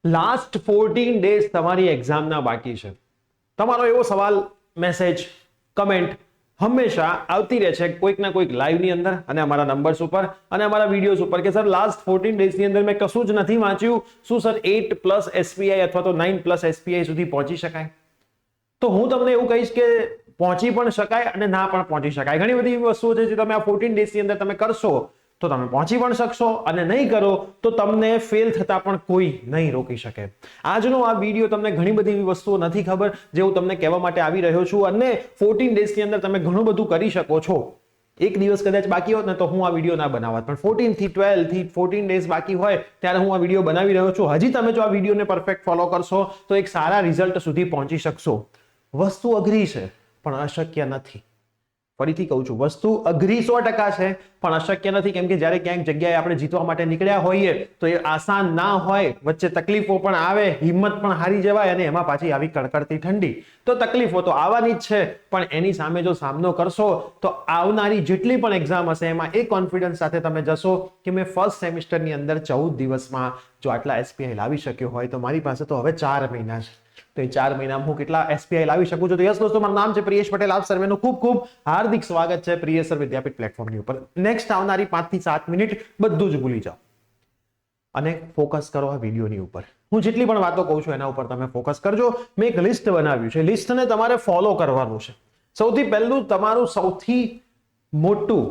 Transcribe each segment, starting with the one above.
Last 14 days તમારી એક્ઝામના બાકી છે. તમારો એવો સવાલ, મેસેજ, કમેન્ટ હંમેશા આવતી રહે છે કોઈક ના કોઈક લાઈવની અંદર અને અમારા નંબર્સ ઉપર અને અમારા વિડીયોઝ ઉપર કે સર લાસ્ટ 14 ડેઝની અંદર મેં કશું જ નથી વાંચ્યું, શું સર 8+ SPI અથવા તો 9+ SPI સુધી પહોંચી શકાય? તો હું તમને એવું કહીશ કે પહોંચી પણ શકાય અને ના પણ પહોંચી શકાય. ઘણી બધી એવી વસ્તુઓ છે જે તમે આ 14 ડેઝની અંદર તમે કરશો તો તમે પહોંચી પણ શકશો અને નહીં કરો તો તમને ફેલ થતા પણ કોઈ નહીં રોકી શકે. આજનો આ વિડીયો તમને ઘણી બધી એવી વસ્તુઓ નથી ખબર જે હું તમને કહેવા માટે આવી રહ્યો છું અને 14 ડેઝની અંદર તમે ઘણું બધું કરી શકો છો. એક દિવસ કદાચ બાકી હોત ને તો હું આ વિડીયો ના બનાવત, પણ 14 થી 12 થી 14 ડેઝ બાકી હોય ત્યારે હું આ વિડીયો બનાવી રહ્યો છું. હજી તમે જો આ વિડીયોને પરફેક્ટ ફોલો કરશો તો એક સારા રિઝલ્ટ સુધી પહોંચી શકશો. વસ્તુ અઘરી છે પણ અશક્ય નથી. ફરીથી કહું છું, વસ્તુ અઘરી 100% છે પણ અશક્ય નથી. કેમ કે જ્યારે ક્યાંક જગ્યાએ આપણે જીતવા માટે નીકળ્યા હોઈએ તો એ આસાન ના હોય, વચ્ચે તકલીફો પણ આવે, હિંમત પણ હારી જવાય અને એમાં પાછી આવી કડકડતી ઠંડી. તો તકલીફો તો આવવાની જ છે પણ એની સામે જો સામનો કરશો તો આવનારી જેટલી પણ એક્ઝામ હશે એમાં એ કોન્ફિડન્સ સાથે તમે જશો કે મેં ફર્સ્ટ સેમિસ્ટરની અંદર 14 દિવસમાં જો આટલા SPI લાવી શક્યો હોય તો મારી પાસે તો હવે 4 મહિના છે. તો એ 4 મહિનામાં હું કેટલા SPI લાવી શકું છું? તો યસ દોસ્તો, મારું નામ છે પ્રિયેશ પટેલ. આપ સર્વેનું ખૂબ ખૂબ હાર્દિક સ્વાગત છે પ્રિયેશ સર વિદ્યાપીઠ પ્લેટફોર્મની ઉપર. નેક્સ્ટ આવનારી 5 થી 7 મિનિટ બધું જ ભૂલી જાઓ અને ફોકસ કરો આ વિડીયોની ઉપર. હું જેટલી પણ વાતો કહું છું એના ઉપર તમે ફોકસ કરજો. મેં એક લિસ્ટ બનાવ્યું છે, લિસ્ટને તમારે ફોલો કરવાનું છે. સૌથી પહેલું તમારું સૌથી મોટું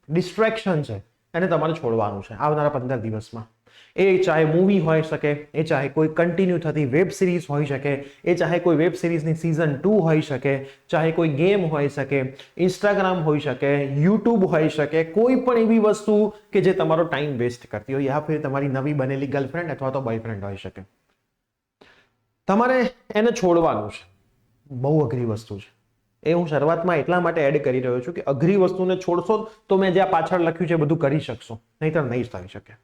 ડિસ્ટ્રેક્શન છે એને તમારે છોડવાનું છે આવનારા 15 દિવસમાં. એ ચાહે મૂવી હોઈ શકે, એ ચાહે કોઈ કન્ટિન્યુ થતી વેબ સિરીઝ હોઈ શકે, એ ચાહે કોઈ વેબ સિરીઝની સીઝન 2 હોઈ શકે, ચાહે કોઈ ગેમ હોઈ શકે, ઇન્સ્ટાગ્રામ હોઈ શકે, યુટ્યુબ હોઈ શકે, કોઈ પણ એવી વસ્તુ કે જે તમારો ટાઈમ વેસ્ટ કરતી હોય, યા ફિર તમારી નવી બનેલી ગર્લફ્રેન્ડ અથવા તો બોયફ્રેન્ડ હોઈ શકે. તમારે એને છોડવાનું છે. બહુ અઘરી વસ્તુ છે એ. હું શરૂઆતમાં એટલા માટે એડ કરી રહ્યો છું કે અઘરી વસ્તુને છોડશો તો મેં જ્યાં પાછળ લખ્યું છે બધું કરી શકશો, નહીતર નહીં થઈ શકે.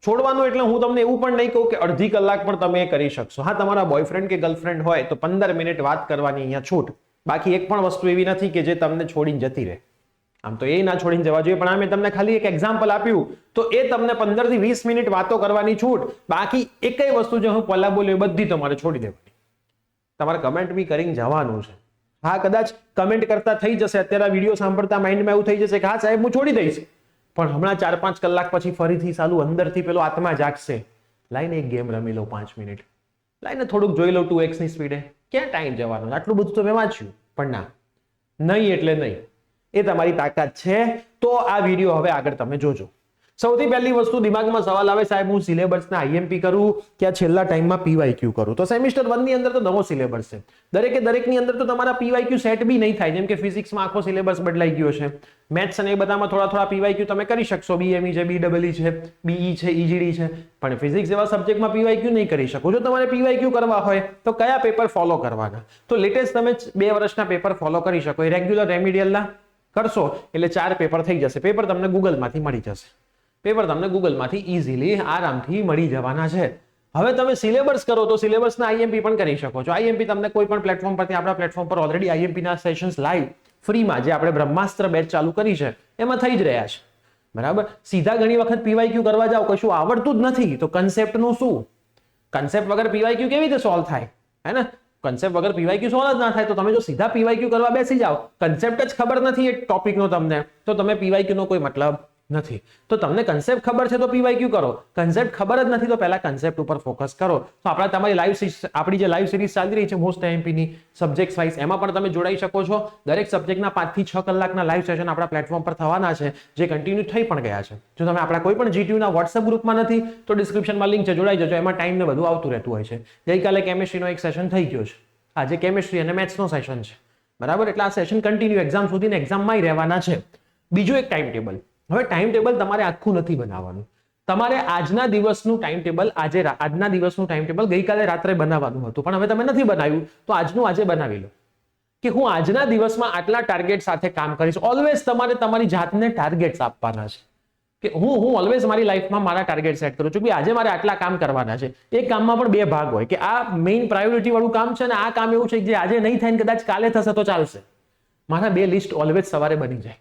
છોડવાનું એટલે હું તમને એવું પણ નહીં કહું કે અડધી કલાક પણ તમે કરી શકશો. હા, તમારા બોયફ્રેન્ડ કે ગર્લફ્રેન્ડ હોય તો 15 મિનિટ વાત કરવાની અહીંયા છૂટ. બાકી એક પણ વસ્તુ એવી નથી કે જે તમને છોડીને જતી રહે. આમ તો એ ના છોડીને જવા જોઈએ, પણ આ મેં તમને ખાલી એક એક્ઝામ્પલ આપ્યું તો એ તમને 15 થી 20 મિનિટ વાતો કરવાની છૂટ. બાકી એકય વસ્તુ જે હું પહેલા બોલ્યો એ બધી તમારે છોડી દેવાની. તમારે કમેન્ટ બી કરીને જવાનું છે. હા, કદાચ કમેન્ટ કરતા થઈ જશે, અત્યારે વિડીયો સાંભળતા માઇન્ડમાં એવું થઈ જશે કે હા સાહેબ હું છોડી દઈશ, પણ હમણાં 4-5 કલાક પછી ફરીથી ચાલુ અંદરથી પેલો આત્મા જાગશે. લાઈને એક ગેમ રમી લો 5 મિનિટ, લાઈને થોડુંક જોઈ લો 2x ની સ્પીડે. ક્યાં ટાઈમ જવાનો? આટલું બધું તો મેં વાંચ્યું, પણ ના, નહીં એટલે નહીં. એ તમારી તાકાત છે તો આ વિડીયો હવે આગળ તમે જોજો. સૌથી પહેલી વસ્તુ દિમાગમાં સવાલ આવે, સાહેબ હું સિલેબસના IMP કરું કે છેલ્લા ટાઈમમાં PYQ કરું? તો સેમિસ્ટર 1 ની અંદર તો નવો સિલેબસ છે. દરેકની અંદર તો તમારા PYQ સેટ બી નહીં થાય. જેમ કે ફિઝિક્સમાં આખો સિલેબસ બદલાઈ ગયો છે, મેથ્સ અને એ બધામાં થોડા PYQ તમે કરી શકશો. BME છે, BEE છે, BE છે, EGD છે, પણ ફિઝિક્સ જેવા સબ્જેક્ટમાં PYQ નહીં કરી શકો. જો તમારે PYQ કરવા હોય તો કયા પેપર ફોલો કરવાના? તો લેટેસ્ટ તમે 2 વર્ષના પેપર ફોલો કરી શકો. એ રેગ્યુલર રેમિડિયલના કરશો એટલે 4 પેપર થઈ જશે. પેપર તમને ગૂગલમાંથી મળી જશે. પેપર તમને ગૂગલમાંથી ઇઝીલી આરામથી મળી જવાના છે. હવે તમે સિલેબસ કરો તો સિલેબસના IMP પણ કરી શકો છો. IMP તમને કોઈ પણ પ્લેટફોર્મ પરથી, આપણા પ્લેટફોર્મ પર ઓલરેડી IMP ના સેશન્સ લાઈવ ફ્રીમાં જે આપણે બ્રહ્માસ્ત્ર બેચ ચાલુ કરી છે એમાં થઈ જ રહ્યા છે. બરાબર? સીધા ઘણી વખત PYQ કરવા જાઓ, કશું આવડતું જ નથી તો કન્સેપ્ટનું શું? કન્સેપ્ટ વગર PYQ કેવી રીતે સોલ્વ થાય? હે ને? કન્સેપ્ટ વગર PYQ સોલ્વ જ ના થાય. તો તમે જો સીધા PYQ કરવા બેસી જાઓ, કન્સેપ્ટ જ ખબર નથી એ ટોપિકનો તમને, તો તમે PYQ નો કોઈ મતલબ નથી. તો તમને કન્સેપ્ટ ખબર છે તો PYQ કરો, કન્સેપ્ટ ખબર જ નથી તો પહેલા કન્સેપ્ટ ઉપર ફોકસ કરો. તો આપણી જે લાઈવ સિરીઝ ચાલી રહી છે મોસ્ટ IMP ની સબ્જેક્ટ વાઇઝ, એમાં પણ તમે જોડાઈ શકો છો. દરેક સબ્જેક્ટના 5 થી 6 કલાકના લાઈવ સેશન આપણા પ્લેટફોર્મ પર થવાના છે, જે કન્ટિન્યુ થઈ પણ ગયા છે. જો તમે આપણા કોઈ પણ GTU ના WhatsApp ગ્રુપમાં નથી તો ડિસ્ક્રિપ્શનમાં લિંક છે, જોડાઈ જજો. એમાં ટાઈમ ને બધું આવતું રહેતું હોય છે. ગઈકાલે કેમિસ્ટ્રીનો એક સેશન થઈ ગયો છે, આજે કેમિસ્ટ્રી અને મેથ્સનો સેશન છે. બરાબર? એટલે આ સેશન કન્ટિન્યુ એક્ઝામ સુધીને એક્ઝામમાં રહેવાના છે. બીજું એક ટાઈમ ટેબલ. હવે ટાઈમ ટેબલ તમારે આખું નથી બનાવવાનું. તમારે આજના દિવસનું ટાઈમ ટેબલ આજના દિવસનું ટાઈમ ટેબલ ગઈકાલે રાત્રે બનાવવાનું હતું, પણ હવે તમે નથી બનાવ્યું તો આજનું આજે બનાવી લો કે હું આજના દિવસમાં આટલા ટાર્ગેટ સાથે કામ કરીશ. ઓલવેઝ તમારે તમારી જાતને ટાર્ગેટ્સ આપવાના છે કે હું ઓલવેઝ મારી લાઈફમાં મારા ટાર્ગેટ સેટ કરું છું કે આજે મારે આટલા કામ કરવાના છે. એક કામમાં પણ 2 ભાગ હોય કે આ મેઇન પ્રાયોરિટી વાળું કામ છે અને આ કામ એવું છે કે જે આજે નહીં થાય ને કદાચ કાલે થશે તો ચાલશે. મારા 2 લિસ્ટ ઓલવેઝ સવારે બની જાય.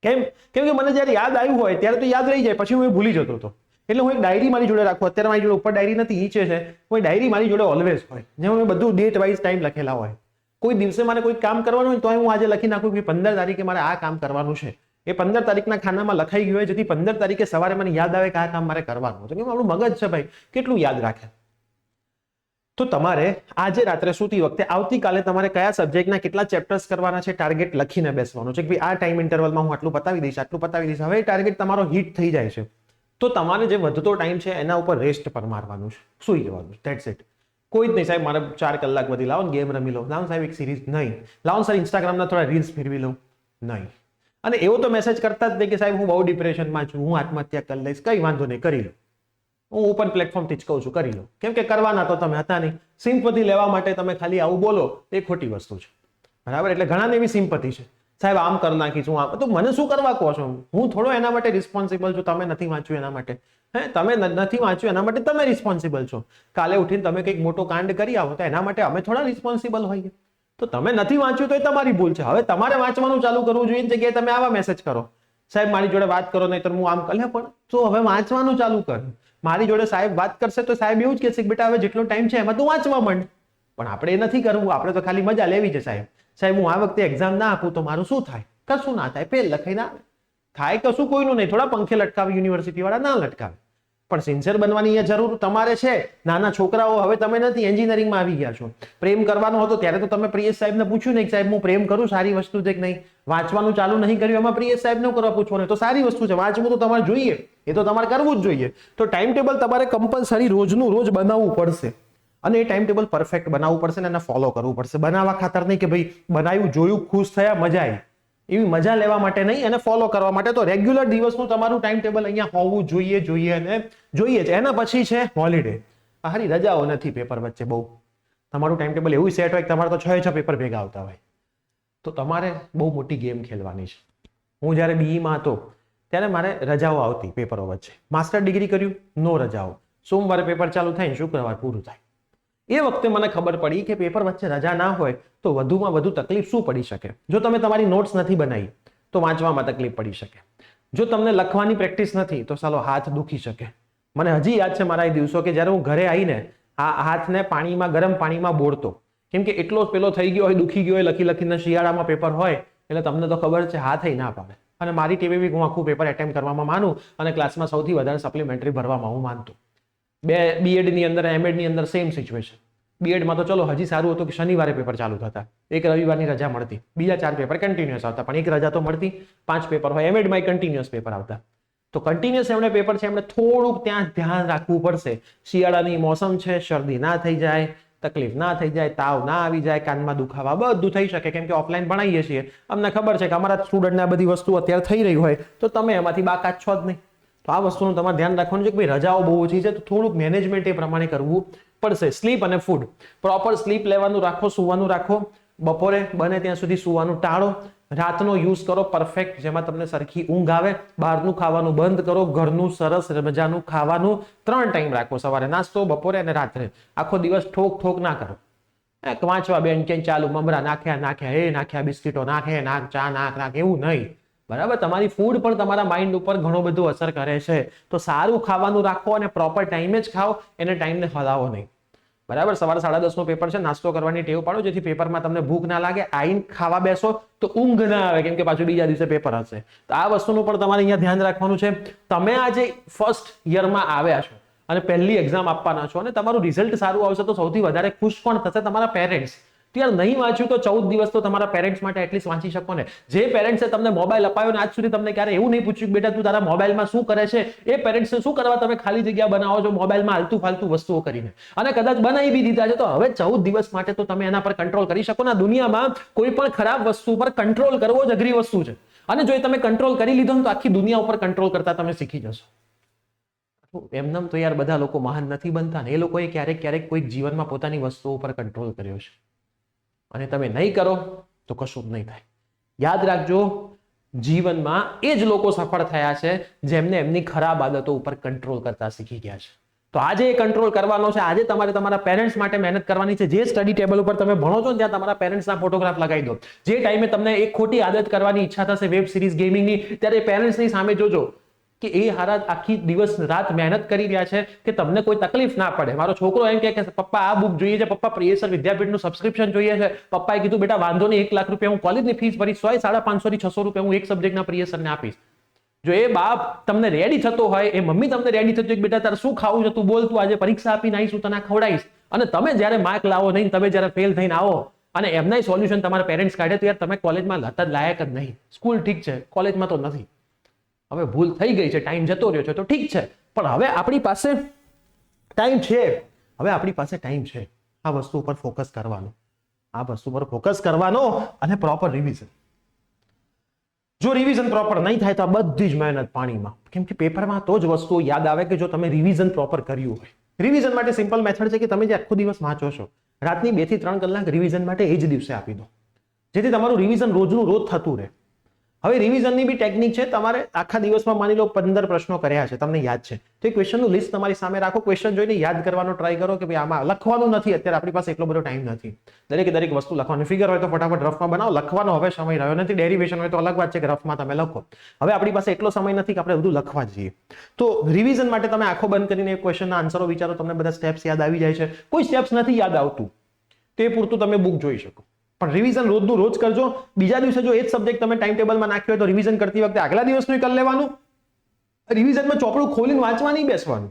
કેમ કે મને જ્યારે યાદ આવ્યું હોય ત્યારે તો યાદ રહી જાય, પછી હું ભૂલી જતો હતો. એટલે હું એક ડાયરી મારી જોડે રાખું. અત્યારે મારી જોડે ઉપર ડાયરી નથી, નીચે છે. કોઈ ડાયરી મારી જોડે ઓલવેઝ હોય, જેમાં મેં બધું ડેટ વાઇઝ ટાઈમ લખેલા હોય. કોઈ દિવસે મારે કોઈ કામ કરવાનું હોય તો હું આજે લખી નાખું કે 15 તારીખે મારે આ કામ કરવાનું છે. એ 15 તારીખના ખાનામાં લખાઈ ગયું હોય, જેથી 15 તારીખે સવારે મને યાદ આવે કે આ કામ મારે કરવાનું છે. કેમ આપણું મગજ છે ભાઈ, કેટલું યાદ રાખે. તો તમારે આજે રાત્રે સૂતી વખતે આવતીકાલે તમારે કયા સબ્જેક્ટના કેટલા ચેપ્ટર્સ કરવાના છે ટાર્ગેટ લખીને બેસવાનું છે કે ભાઈ આ ટાઈમ ઇન્ટરવલમાં હું આટલું પતાવી દઈશ, આટલું પતાવી દઈશ. હવે ટાર્ગેટ તમારો હિટ થઈ જાય છે તો તમારે જે વધતો ટાઈમ છે એના ઉપર રેસ્ટ પર મારવાનું છે, સૂઈ જવાનું. That's it. કોઈ જ નહીં સાહેબ મારે 4 કલાક બધી લાવો ને ગેમ રમી લો, લાવો સાહેબ એક સિરીઝ, નહીં. લાવો સર ઇન્સ્ટાગ્રામના થોડા રીલ્સ ફેરવી લઉં, નહીં. અને એવો તો મેસેજ કરતા જ નહીં કે સાહેબ હું બહુ ડિપ્રેશનમાં છું, હું આત્મહત્યા કરી લઈશ. કઈ વાંધો નહીં, કરી લો. હું ઓપન પ્લેટફોર્મથી જ કહું છું, કરી લો. કેમ કે કરવાના તો તમે હતા નહીં. સિમ્પથી લેવા માટે તમે ખાલી આવું બોલો એ ખોટી વસ્તુ છે, બરાબર. એટલે ઘણાને એવી સિમ્પથી છે, સાહેબ આમ કરી નાખીશું, આમ. તો મને શું કરવા કહો છો? હું થોડો એના માટે રિસ્પોન્સિબલ છું. તમે નથી વાંચ્યું એના માટે, તમે નથી વાંચ્યું એના માટે તમે રિસ્પોન્સિબલ છો. કાલે ઉઠીને તમે કંઈક મોટો કાંડ કરી આવો તો એના માટે અમે થોડા રિસ્પોન્સિબલ હોઈએ. તો તમે નથી વાંચ્યું તો એ તમારી ભૂલ છે. હવે તમારે વાંચવાનું ચાલુ કરવું જોઈએ. જગ્યાએ તમે આવા મેસેજ કરો, સાહેબ મારી જોડે વાત કરો, નહીં તો હું આમ કરે. પણ તો હવે વાંચવાનું ચાલુ કર. મારી જોડે સાહેબ વાત કરશે તો સાહેબ એવું જ કહેશે કે બેટા હવે જેટલો ટાઈમ છે એમાં તું વાંચવા માંડ. પણ આપણે એ નથી કરવું. આપણે તો ખાલી મજા લેવી છે. સાહેબ હું આ વખતે એક્ઝામ ના આપું તો મારું શું થાય? કશું ના થાય. પેલ લખાઈ ના થાય, કશું કોઈનું નહીં. થોડા પંખે લટકાવે યુનિવર્સિટી વાળા, ના લટકાવે. પણ સિન્સિયર બનવાની એ જરૂર તમારે છે. નાના છોકરાઓ હવે તમે નથી, એન્જિનિયરિંગમાં આવી ગયા છો. પ્રેમ કરવાનો હતો ત્યારે તો તમે પ્રિયેશ સાહેબને પૂછ્યું નહીં કે સાહેબ હું પ્રેમ કરું, સારી વસ્તુ છે કે નહીં. વાંચવાનું ચાલુ નહીં કર્યું, એમાં પ્રિયેશ સાહેબને કરવા પૂછવાનું, તો સારી વસ્તુ છે. વાંચવું તો તમારે જોઈએ, એ તો તમારે કરવું જ જોઈએ. તો ટાઈમ ટેબલ તમારે કમ્પલસરી રોજનું રોજ બનાવવું પડશે. અને એ ટાઈમ ટેબલ પરફેક્ટ બનાવવું પડશે ને એને ફોલો કરવું પડશે. બનાવવા ખાતર નહીં કે ભાઈ બનાવ્યું, જોયું, ખુશ થયા, મજા આવી, એવી મજા લેવા માટે નહીં, એને ફોલો કરવા માટે. તો રેગ્યુલર દિવસનું તમારું ટાઈમ ટેબલ અહીંયા હોવું જોઈએ અને જોઈએ છે. એના પછી છે હોલિડે. હારી રજાઓ નથી પેપર વચ્ચે બહુ. તમારું ટાઈમ ટેબલ એવું સેટ હોય કે તમારે તો 6 પેપર ભેગા આવતા હોય. તો તમારે બહુ મોટી ગેમ ખેલવાની છે. હું જ્યારે બીઈમાં હતો ત્યારે મારે રજાઓ આવતી પેપરો વચ્ચે. માસ્ટર ડિગ્રી કર્યું, નો રજાઓ. સોમવારે પેપર ચાલુ થાય ને શુક્રવાર પૂરું થાય. એ વખતે મને ખબર પડી કે પેપર વચ્ચે રજા ના હોય તો વધુમાં વધુ તકલીફ શું પડી શકે. જો તમે તમારી નોટ્સ નથી બનાવી તો વાંચવામાં તકલીફ પડી શકે. જો તમને લખવાની પ્રેક્ટિસ નથી તો સાલો હાથ દુખી શકે. મને હજી યાદ છે મારા એ દિવસો કે જ્યારે હું ઘરે આવીને આ હાથને પાણીમાં, ગરમ પાણીમાં બોળતો. કેમ કે એટલો પેલો થઈ ગયો હોય, દુખી ગયો હોય, લખીને શિયાળામાં પેપર હોય એટલે તમને તો ખબર છે હાથ ના પાડે. અને મારી ટીવી બી હું આખું પેપર એટેમ્પ કરવામાં માનું અને ક્લાસમાં સૌથી વધારે સપ્લિમેન્ટરી ભરવામાં હું માનતો. બીએડની અંદર, એમએડની અંદર સેમ સિચ્યુએશન. બીએડમાં તો ચલો હજી સારું હતું કે શનિવારે પેપર ચાલુ થતા, એક રવિવારની રજા મળતી, બીજા 4 પેપર કન્ટિન્યુઅસ આવતા, પણ એક રજા તો મળતી. 5 પેપર હોય. એમએડમાં કન્ટિન્યુઅસ પેપર આવતા. તો કન્ટિન્યુઅસ એમણે પેપર છે, એમણે થોડુંક ત્યાં ધ્યાન રાખવું પડશે. શિયાળાની મોસમ છે, શરદી ના થઈ જાય, તકલીફ ના થઈ જાય, તાવ ના આવી જાય, કાનમાં દુખાવા, બધું થઈ શકે. કેમ કે ઓફલાઈન ભણાવીએ છીએ, અમને ખબર છે કે અમારા સ્ટુડન્ટને આ બધી વસ્તુ અત્યારે થઈ રહી હોય તો તમે એમાંથી બાકાત છો જ નહીં. તો આ વસ્તુનું તમારે ધ્યાન રાખવાનું છે કે ભાઈ રજાઓ બહુ ઓછી છે તો થોડુંક મેનેજમેન્ટ એ પ્રમાણે કરવું પડશે. સ્લીપ અને ફૂડ, પ્રોપર સ્લીપ લેવાનું રાખો, સુવાનું રાખો. બપોરે બને ત્યાં સુધી સુવાનું ટાળો. રાતનો યુઝ કરો પરફેક્ટ, જેમાં તમને સરખી ઊંઘ આવે. બહારનું ખાવાનું બંધ કરો, ઘરનું સરસ મજાનું ખાવાનું 3 ટાઈમ રાખો, સવારે નાસ્તો, બપોરે અને રાત્રે. આખો દિવસ ઠોક ના કરો. વાંચવા બેન ક્યાંય ચાલુ મમરા નાખ્યા, બિસ્કીટો નાખે, ચા નાખ, એવું નહીં. બરાબર. તમારી ફૂડ પણ તમારા માઇન્ડ ઉપર ઘણો બધો અસર કરે છે. તો સારું ખાવાનું રાખો અને પ્રોપર ટાઈમે જ ખાઓ, એને ટાઈમને હલાવો નહીં. બરાબર. સવારે 10:30 નો પેપર છે, નાસ્તો કરવાની ટેવ પાડો જેથી પેપરમાં તમને ભૂખ ના લાગે. આઈને ખાવા બેસો તો ઊંઘ ના આવે, કેમ કે પાછું બીજા દિવસે પેપર હશે. તો આ વસ્તુનું પણ તમારે અહીંયા ધ્યાન રાખવાનું છે. તમે આજે ફર્સ્ટ યરમાં આવ્યા છો અને પહેલી એક્ઝામ આપવાના છો અને તમારું રિઝલ્ટ સારું આવશે તો સૌથી વધારે ખુશ કોણ થશે? તમારા પેરેન્ટ્સ. યાર નહીં વાંચ્યું તો 14 દિવસ તો તમારા પેરેન્ટ્સ માટે એટલીસ્ટ વાંચી શકો ને. જે પેરેન્ટ્સે તમને મોબાઈલ અપાયો ને આજ સુધી તમને ક્યારે એવું નહીં પૂછ્યું કે બેટા તું તારા મોબાઈલમાં શું કરે છે, એ પેરેન્ટ્સને શું કરવા તમે ખાલી જગ્યા બનાવો છો મોબાઈલમાં આલતુ ફાલતુ વસ્તુઓ કરીને, અને કદાચ બનાવી બી દીધા છે તો હવે 14 દિવસ માટે તો તમે એના પર કંટ્રોલ કરી શકો ને. દુનિયામાં કોઈ પણ ખરાબ વસ્તુ પર કંટ્રોલ કરવો જ અઘરી વસ્તુ છે, અને જો તમે કંટ્રોલ કરી લીધો તો આખી દુનિયા ઉપર કંટ્રોલ કરતા તમે શીખી જશો. એમનેમ તો યાર બધા લોકો મહાન નથી બનતા ને. એ લોકોએ ક્યારેક કોઈક જીવનમાં પોતાની વસ્તુઓ ઉપર કંટ્રોલ કર્યો છે, અને તમે નહીં કરો તો કશું જ નહીં થાય. યાદ રાખજો, જીવનમાં એ જ લોકો સફળ થયા છે જેમને એમની ખરાબ આદતો ઉપર કંટ્રોલ કરતા શીખી ગયા છે. તો આજે એ કંટ્રોલ કરવાનો છે. આજે તમારે તમારા પેરેન્ટ્સ માટે મહેનત કરવાની છે. જે સ્ટડી ટેબલ ઉપર તમે ભણો છો ત્યાં તમારા પેરેન્ટ્સના ફોટોગ્રાફ લગાવી દો. જે ટાઈમે તમને એક ખોટી આદત કરવાની ઈચ્છા થશે વેબ સિરીઝ ગેમિંગની, ત્યારે પેરેન્ટ્સની સામે જોજો કે એ હારા આખી દિવસ રાત મહેનત કરી રહ્યા છે કે તમને કોઈ તકલીફ ના પડે. મારો છોકરો એમ કે પપ્પા આ બુક જોઈએ છે, પપ્પા પ્રિયસર વિદ્યાપીઠનું સબસ્ક્રિપ્શન જોઈએ છે, પપ્પાએ કીધું બેટા વાંધો નહીં, 1 લાખ રૂપિયા હું કોલેજની ફીસ ભરીશ, 550 થી 600 રૂપિયા હું એક સબ્જેક્ટના પ્રિયસરને આપીશ. જો એ બાપ તમને રેડી થતો હોય, એ મમ્મી તમને રેડી થતી હોય કે બેટા તારે શું ખાવું છે, તું બોલ, તું આજે પરીક્ષા આપીને આવીશ, હું તને ખવડાવીશ, અને તમે જ્યારે માર્ક લાવો નહીં, તમે જ્યારે ફેલ થઈને આવો અને એમના સોલ્યુશન તમારા પેરેન્ટ્સ કાઢે, તો યાર તમે કોલેજમાં હતા લાયક જ નહીં. સ્કૂલ ઠીક છે, કોલેજમાં તો નથી. હવે ભૂલ થઈ ગઈ છે, ટાઈમ જતો રહ્યો છે તો ઠીક છે, પણ હવે આપણી પાસે ટાઈમ છે. હવે આપણી પાસે ટાઈમ છે આ વસ્તુ ઉપર ફોકસ કરવાનો, આ વસ્તુ પર ફોકસ કરવાનો અને પ્રોપર રિવિઝન. જો રિવિઝન પ્રોપર નહીં થાય તો આ બધી જ મહેનત પાણીમાં. કેમ કે પેપરમાં તો જ વસ્તુઓ યાદ આવે કે જો તમે રિવિઝન પ્રોપર કર્યું હોય. રિવિઝન માટે સિમ્પલ મેથડ છે કે તમે જે આખો દિવસ વાંચો છો, રાતની 2 થી 3 કલાક રિવિઝન માટે એ જ દિવસે આપી દો, જેથી તમારું રિવિઝન રોજનું રોજ થતું રહે. હવે રિવિઝનની બી ટેકનિક છે. તમારે આખા દિવસમાં માની લો 15 પ્રશ્નો કર્યા છે, તમને યાદ છે, તો એ ક્વેશ્ચનનું લિસ્ટ તમારી સામે રાખો, ક્વેશ્ચન જોઈને યાદ કરવાનો ટ્રાય કરો કે ભાઈ આમાં લખવાનું નથી, અત્યારે આપણી પાસે એટલો બધો ટાઈમ નથી દરેક વસ્તુ લખવાની. ફિગર હોય તો ફટાફટ રફમાં બનાવો, લખવાનો હવે સમય રહ્યો નથી. ડેરિવેશન હોય તો અલગ વાત છે કે રફમાં તમે લખો. હવે આપણી પાસે એટલો સમય નથી કે આપણે બધું લખવા જઈએ. તો રિવિઝન માટે તમે આંખો બંધ કરીને ક્વેશ્ચનના આન્સરો વિચારો, તમને બધા સ્ટેપ્સ યાદ આવી જાય છે. કોઈ સ્ટેપ્સ નથી યાદ આવતું તે પૂરતું તમે બુક જોઈ શકો, પણ રિવિઝન રોજનું રોજ કરજો. બીજા દિવસે જો એ જ સબ્જેક્ટ તમે ટાઈમ ટેબલમાં નાખ્યો હોય તો રિવિઝન કરતી વખતે આગલા દિવસનું કરી લેવાનું. રિવિઝનમાં ચોપડું ખોલીને વાંચવા નહીં બેસવાનું,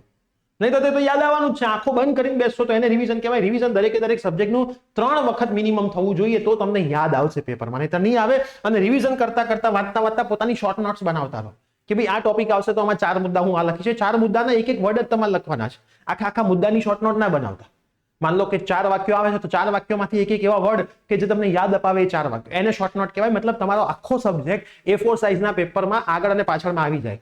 નહીં તો તે તો યાદ આવવાનું જ છે. આંખો બંધ કરીને બેસશો તો એને રિવિઝન કહેવાય. રિવિઝન દરેક સબ્જેક્ટનું 3 વખત મિનિમમ થવું જોઈએ, તો તમને યાદ આવશે પેપરમાં, નહીં તો નહીં આવે. અને રિવિઝન કરતા વાંચતા પોતાની શોર્ટ નોટ્સ બનાવતા રહો કે ભાઈ આ ટોપિક આવશે તો આમાં 4 મુદ્દા હું આ લખી છે. 4 મુદ્દાના એક વર્ડ જ તમારે લખવાના છે. આખા મુદ્દાની શોર્ટ નોટ ના બનાવતા. માન લો કે 4 વાક્યો આવે છે તો 4 વાક્યોમાંથી એક એવા વર્ડ કે જે તમને યાદ અપાવે, એ 4 વાક્યો, એને શોર્ટ નોટ કહેવાય. મતલબ તમારો આખો સબ્જેક્ટ A4 સાઇઝના પેપરમાં આગળ અને પાછળમાં આવી જાય,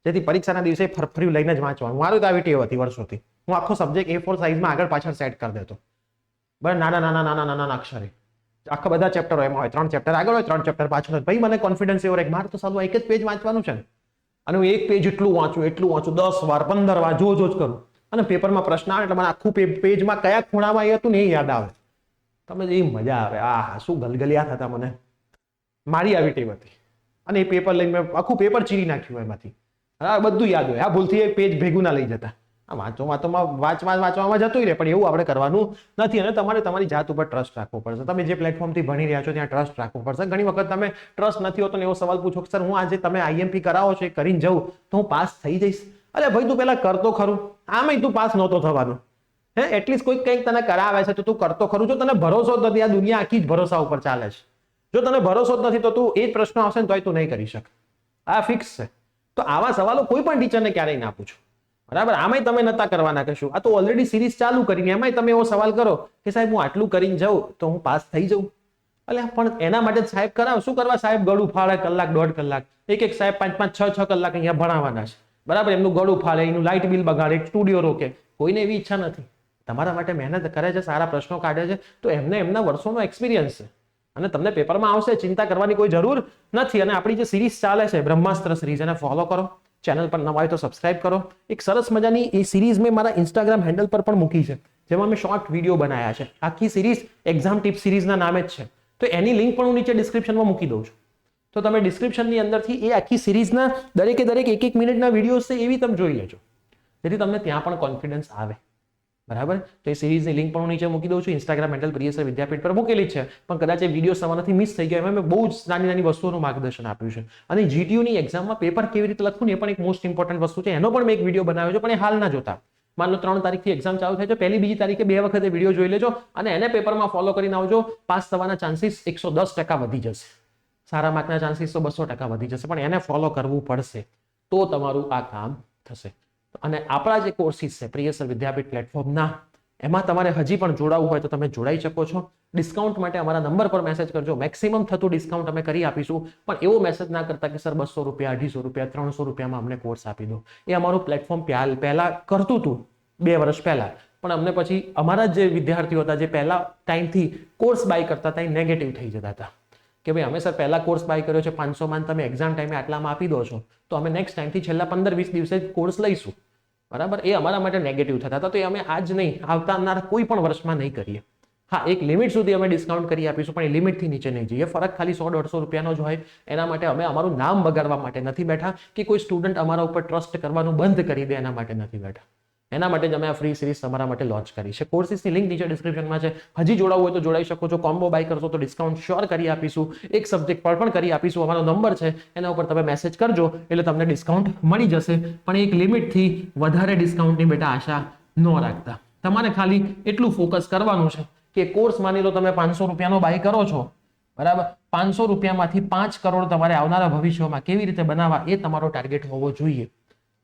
જેથી પરીક્ષાના દિવસે ફરફર્યું લઈને જ વાંચવાનું. મારું તો આવી ટેવ હતી વર્ષોથી. હું આખો સબ્જેક્ટ A4 સાઇઝમાં આગળ પાછળ સેટ કરી દેતો. બરાબર, નાના અક્ષરે આખા બધા ચેપ્ટર એમાં હોય, 3 ચેપ્ટર આગળ હોય, 3 ચેપ્ટર પાછળ હોય. ભાઈ મને કોન્ફિડન્સ એવો રહે કે મારે તો સાલું એક જ પેજ વાંચવાનું છે ને, અને હું એક પેજ એટલું વાંચું 10 વાર 15 વાર જો જ કરું. અને પેપરમાં પ્રશ્ન આવે એટલે મને આખું પેજમાં કયા ખૂણામાં એ હતું ને એ યાદ આવે. તમે એ મજા આવે, આ શું ગલગલિયા થતા મને. મારી આવી ટેવ હતી અને એ પેપર લઈને મેં આખું પેપર ચીરી નાખ્યું એમાંથી. બધું યાદ હોય. આ ભૂલથી એક પેજ ભેગું ના લઈ જતા. વાંચવામાં જતું રહે, પણ એવું આપણે કરવાનું નથી. અને તમારે તમારી જાત ઉપર ટ્રસ્ટ રાખવો પડશે. તમે જે પ્લેટફોર્મથી ભણી રહ્યા છો ત્યાં ટ્રસ્ટ રાખવો પડશે. ઘણી વખત તમે ટ્રસ્ટ નથી હોતો ને એવો સવાલ પૂછો કે સર હું આજે તમે IMP કરાવો છો એ કરીને જવું તો હું પાસ થઈ જઈશ. અરે ભાઈ તું પેલા કરતો ખરું, આમાંય તું પાસ નહોતો થવાનો. એટલીસ્ટ કોઈ કંઈક તને કરાવે છે તો તું કરતો ખરું. જો તને ભરોસો જ નથી, આ દુનિયા આખી જ ભરોસા ઉપર ચાલે છે. જો તને ભરોસો જ નથી તો તું એ જ પ્રશ્ન આવશે ને તોય તું નહીં કરી શકે. આ ફિક્સ છે. તો આવા સવાલો કોઈ પણ ટીચરને ક્યારેય ના પૂછો. બરાબર, આમાંય તમે નતા કરવાના કશું. આ તો ઓલરેડી સિરીઝ ચાલુ કરીને એમાંય તમે એવો સવાલ કરો કે સાહેબ હું આટલું કરીને જાઉં તો હું પાસ થઈ જાઉં. એટલે પણ એના માટે સાહેબ કરાવો. શું કરવા સાહેબ? ગળું ફાળે કલાક 1.5 કલાક. એક સાહેબ 5-5 6 કલાક અહીંયા ભણાવવાના છે. બરાબર, એમનું ગળું ફાળે, એનું લાઇટ બિલ બગાડે, સ્ટુડિયો રોકે. કોઈને એવી ઈચ્છા નથી. તમારા માટે મહેનત કરે છે, સારા પ્રશ્નો કાઢે છે, તો એમને એમના વર્ષોનો એક્સપિરિયન્સ છે અને તમને પેપરમાં આવશે, ચિંતા કરવાની કોઈ જરૂર નથી. અને આપણી જે સિરીઝ ચાલે છે બ્રહ્માસ્ત્ર સિરીઝ, એને ફોલો કરો. ચેનલ પર નવા હોય તો સબસ્ક્રાઇબ કરો. એક સરસ મજાની એ સિરીઝ મેં મારા ઇન્સ્ટાગ્રામ હેન્ડલ પર પણ મૂકી છે, જેમાં મેં શોર્ટ વિડીયો બનાવ્યા છે. આખી સિરીઝ એક્ઝામ ટિપ સિરીઝના નામે જ છે. તો એની લિંક પણ હું નીચે ડિસ્ક્રિપ્શનમાં મૂકી દઉં છું. તો તમે ડિસ્ક્રિપ્શનની અંદરથી એ આખી સિરીઝના દરેક 1 મિનિટના વિડીયોઝ છે એવી તમે જોઈ લેજો, જેથી તમને ત્યાં પણ કોન્ફિડન્સ આવે. બરાબર, તો એ સિરીઝની લિંક પણ હું નીચે મૂકી દઉં છું. ઇન્સ્ટાગ્રામ હેન્ડલ પ્રિયસર વિદ્યાપીઠ પર મૂકેલી છે, પણ કદાચ એ વિડીયો તમારાથી મિસ થઈ ગયા. એમાં મેં બહુ જ નાની વસ્તુઓનું માર્ગદર્શન આપ્યું છે. અને GTUની એક્ઝામમાં પેપર કેવી રીતે લખવું ને એ પણ એક મોસ્ટ ઇમ્પોર્ટન્ટ વસ્તુ છે. એનો પણ મેં એક વિડીયો બનાવ્યો છે, પણ એ હાલ ના જોતા. માન લો 3 તારીખથી એક્ઝામ ચાલુ થાય છે, 1લી 2જી તારીખે 2 વખત એ વિડીયો જોઈ લેજો અને એને પેપરમાં ફોલો કરીને આવજો. પાસ થવાના ચાન્સીસ 110% વધી જશે. સારા માર્કના ચાન્સીસ તો 200% વધી જશે, પણ એને ફોલો કરવું પડશે તો તમારું આ કામ થશે. અને આપણા જે કોર્સિસ છે પ્રિયસર વિદ્યાપીઠ પ્લેટફોર્મના, એમાં તમારે હજી પણ જોડાવું હોય તો તમે જોડાઈ શકો છો. ડિસ્કાઉન્ટ માટે અમારા નંબર પર મેસેજ કરજો. મેક્સિમમ થતું ડિસ્કાઉન્ટ અમે કરી આપીશું, પણ એવો મેસેજ ના કરતા કે સર 200 રૂપિયા, 250 રૂપિયા, 300 રૂપિયામાં અમને કોર્સ આપી દો. એ અમારું પ્લેટફોર્મ પહેલા કરતું હતું 2 વર્ષ પહેલા, પણ અમને પછી અમારા જે વિદ્યાર્થીઓ હતા જે પહેલા ટાઈમથી કોર્સ બાય કરતા હતા એ નેગેટિવ થઈ જતા હતા કે ભાઈ અમે સર પહેલા કોર્સ બાય કર્યો છે 500માં, તમે એક્ઝામ ટાઈમે આટલામાં આપી દો છો, તો અમે નેક્સ્ટ ટાઈમથી છેલ્લા 15-20 દિવસે કોર્સ લઈશું. બરાબર, એ અમારા માટે નેગેટિવ થતા હતા. તો એ અમે આજ નહીં, આવનારા કોઈ પણ વર્ષમાં નહીં કરીએ. હા, એક લિમિટ સુધી અમે ડિસ્કાઉન્ટ કરી આપીશું, પણ એ લિમિટથી નીચે નહીં જઈએ. ફરક ખાલી 100-150 રૂપિયાનો જ હોય. એના માટે અમે અમારું નામ બગાડવા માટે નથી બેઠા કે કોઈ સ્ટુડન્ટ અમારા ઉપર ટ્રસ્ટ કરવાનું બંધ કરી દે એના માટે નથી બેઠા. એના માટે જ અમે આ ફ્રી સિરીઝ તમારા માટે લોન્ચ કરી છે. કોર્સિસની લિંક નીચે ડિસ્ક્રિપ્શનમાં છે. હજી જોડાવવું હોય તો જોડાઈ શકો છો. કોમ્બો બાય કરશો તો ડિસ્કાઉન્ટ શ્યોર કરી આપીશું. એક સબ્જેક્ટ પર પણ કરી આપીશું. અમારો નંબર છે એના ઉપર તમે મેસેજ કરજો એટલે તમને ડિસ્કાઉન્ટ મળી જશે. પણ એક લિમિટથી વધારે ડિસ્કાઉન્ટની બેટા આશા ન રાખતા. તમારે ખાલી એટલું ફોકસ કરવાનું છે કે કોર્સ માની લો તમે 500 રૂપિયાનો બાય કરો છો, બરાબર, 500 રૂપિયામાંથી 5 કરોડ તમારે આવનારા ભવિષ્યમાં કેવી રીતે બનાવવા એ તમારો ટાર્ગેટ હોવો જોઈએ.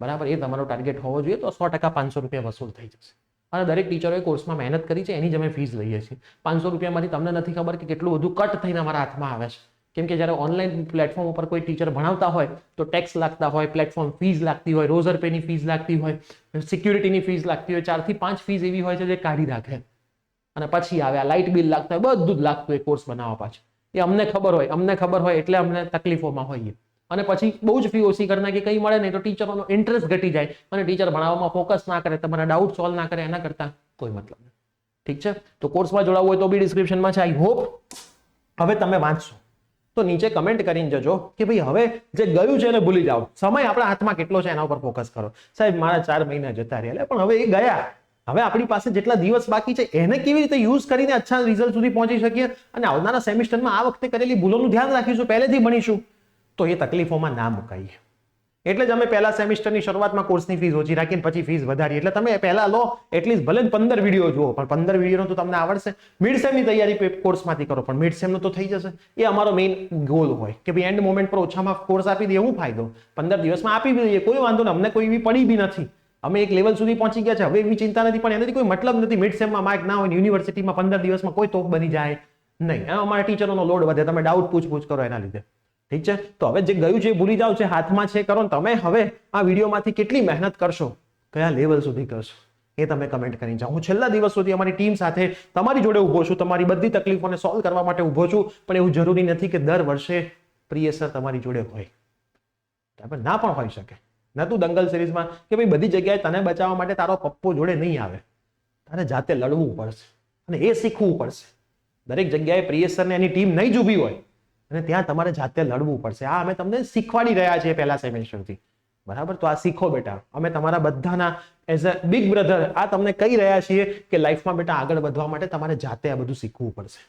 બરાબર, એ તમારો ટાર્ગેટ હોવો જોઈએ તો 100% 500 રૂપિયા વસૂલ થઈ જશે. અને દરેક ટીચરોએ કોર્સમાં મહેનત કરી છે, એની જ અમે ફીસ લઈએ છીએ. 500 રૂપિયામાંથી તમને નથી ખબર કે કેટલું બધું કટ થઈને અમારા હાથમાં આવે છે. કેમ કે જ્યારે ઓનલાઈન પ્લેટફોર્મ ઉપર કોઈ ટીચર ભણાવતા હોય તો ટેક્સ લાગતા હોય, પ્લેટફોર્મ ફીસ લાગતી હોય, રોઝર પેની ફીસ લાગતી હોય, સિક્યુરિટીની ફીસ લાગતી હોય, 4 થી 5 ફીસ એવી હોય છે જે કાઢી રાખે. અને પછી આવે આ લાઇટ બિલ લાગતા હોય, બધું જ લાગતું હોય કોર્સ બનાવવા પાછળ. એ અમને ખબર હોય એટલે અમને તકલીફોમાં હોઈએ. અને પછી બહુ જ ફી ઓછી કરી નાખી, કંઈ મળે નહીં તો ટીચરોનો ઇન્ટરેસ્ટ ઘટી જાય અને ટીચર ભણાવવામાં ફોકસ ના કરે, તમારા ડાઉટ સોલ્વ ના કરે, એના કરતા કોઈ મતલબ નહીં. ઠીક છે, તો કોર્સમાં જોડાવવું હોય તો બી ડિસ્ક્રિપ્શનમાં છે. આઈ હોપ હવે તમે વાંચશો તો નીચે કમેન્ટ કરીને જજો કે ભાઈ હવે જે ગયું છે એને ભૂલી જાઓ. સમય આપણા હાથમાં કેટલો છે એના ઉપર ફોકસ કરો. સાહેબ મારા 4 મહિના જતા રહ્યા, પણ હવે એ ગયા. હવે આપણી પાસે જેટલા દિવસ બાકી છે એને કેવી રીતે યુઝ કરીને અચ્છા રિઝલ્ટ સુધી પહોંચી શકીએ અને આવનારા સેમિસ્ટરમાં આ વખતે કરેલી ભૂલોનું ધ્યાન રાખીશું, પહેલેથી ભણીશું, તો એ તકલીફોમાં ના મુકાઈએ. એટલે જ અમે પહેલા સેમિસ્ટરની શરૂઆતમાં કોર્સની ફીસ ઓછી રાખીને પછી ફીસ વધારી. એટલે તમે પહેલા લો એટલીસ્ટ ભલે 15 વિડીયો જુઓ, પણ 15 વિડીયોનો તો તમને આવડશે. મિડ સેમની તૈયારી કોર્સમાંથી કરો, પણ મિડ સેમનો તો થઈ જશે. એ અમારો મેઇન ગોલ હોય કે ભાઈ એન્ડ મોમેન્ટ પર ઓછામાં કોર્સ આપી દઈએ, શું ફાયદો? 15 દિવસમાં આપી દઈએ, કોઈ વાંધો નહીં, અમને કોઈ એવી પડી બી નથી. અમે એક લેવલ સુધી પહોંચી ગયા છે, હવે એવી ચિંતા નથી. પણ એનાથી કોઈ મતલબ નથી મિડ સેમમાં માર્ક ના હોય, યુનિવર્સિટીમાં 15 દિવસમાં કોઈ તોપ બની જાય નહીં. અમારા ટીચરોનો લોડ વધે, તમે ડાઉટ પૂછ કરો એના લીધે. ઠીક છે, તો હવે જે ગયું છે એ ભૂલી જાવ, છે હાથમાં છે કરો. તમે હવે આ વિડીયોમાંથી કેટલી મહેનત કરશો, કયા લેવલ સુધી કરશો એ તમે કમેન્ટ કરી જાઓ. હું છેલ્લા દિવસ સુધી અમારી ટીમ સાથે તમારી જોડે ઉભો છું, તમારી બધી તકલીફોને સોલ્વ કરવા માટે ઉભો છું. પણ એવું જરૂરી નથી કે દર વર્ષે પ્રિય સર તમારી જોડે હોય, બરાબર, ના પણ હોઈ શકે. નતું દંગલ સિરીઝમાં કે ભાઈ બધી જગ્યાએ તને બચાવવા માટે તારો પપ્પો જોડે નહીં આવે, તારે જાતે લડવું પડશે અને એ શીખવું પડશે. દરેક જગ્યાએ પ્રિય સર ને એની ટીમ નહીં જ ઊભી હોય અને ત્યાં તમારે જાતે લડવું પડશે. આ અમે તમને શીખવાડી રહ્યા છીએ પહેલા સેમેસ્ટરથી, બરાબર. તો આ શીખો બેટા. અમે તમારા બધાના એઝ અ બિગ બ્રધર આ તમને કહી રહ્યા છીએ કે લાઈફમાં બેટા આગળ વધવા માટે તમારે જાતે આ બધું શીખવું પડશે.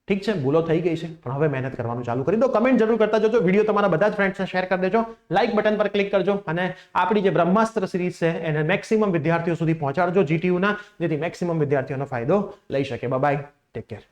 ઠીક છે, ભૂલો થઈ ગઈ છે પણ હવે મહેનત કરવાનું ચાલુ કરી દો. કમેન્ટ જરૂર કરતા જજો. વિડીયો તમારા બધા જ ફ્રેન્ડ્સને શેર કરી દેજો. લાઈક બટન પર ક્લિક કરજો અને આપણી જે બ્રહ્માસ્ત્ર સિરીઝ છે એને મેક્સિમમ વિદ્યાર્થીઓ સુધી પહોંચાડજો GTU ના, જેથી મેક્સિમમ વિદ્યાર્થીઓનો ફાયદો લઈ શકે. Bye, take care.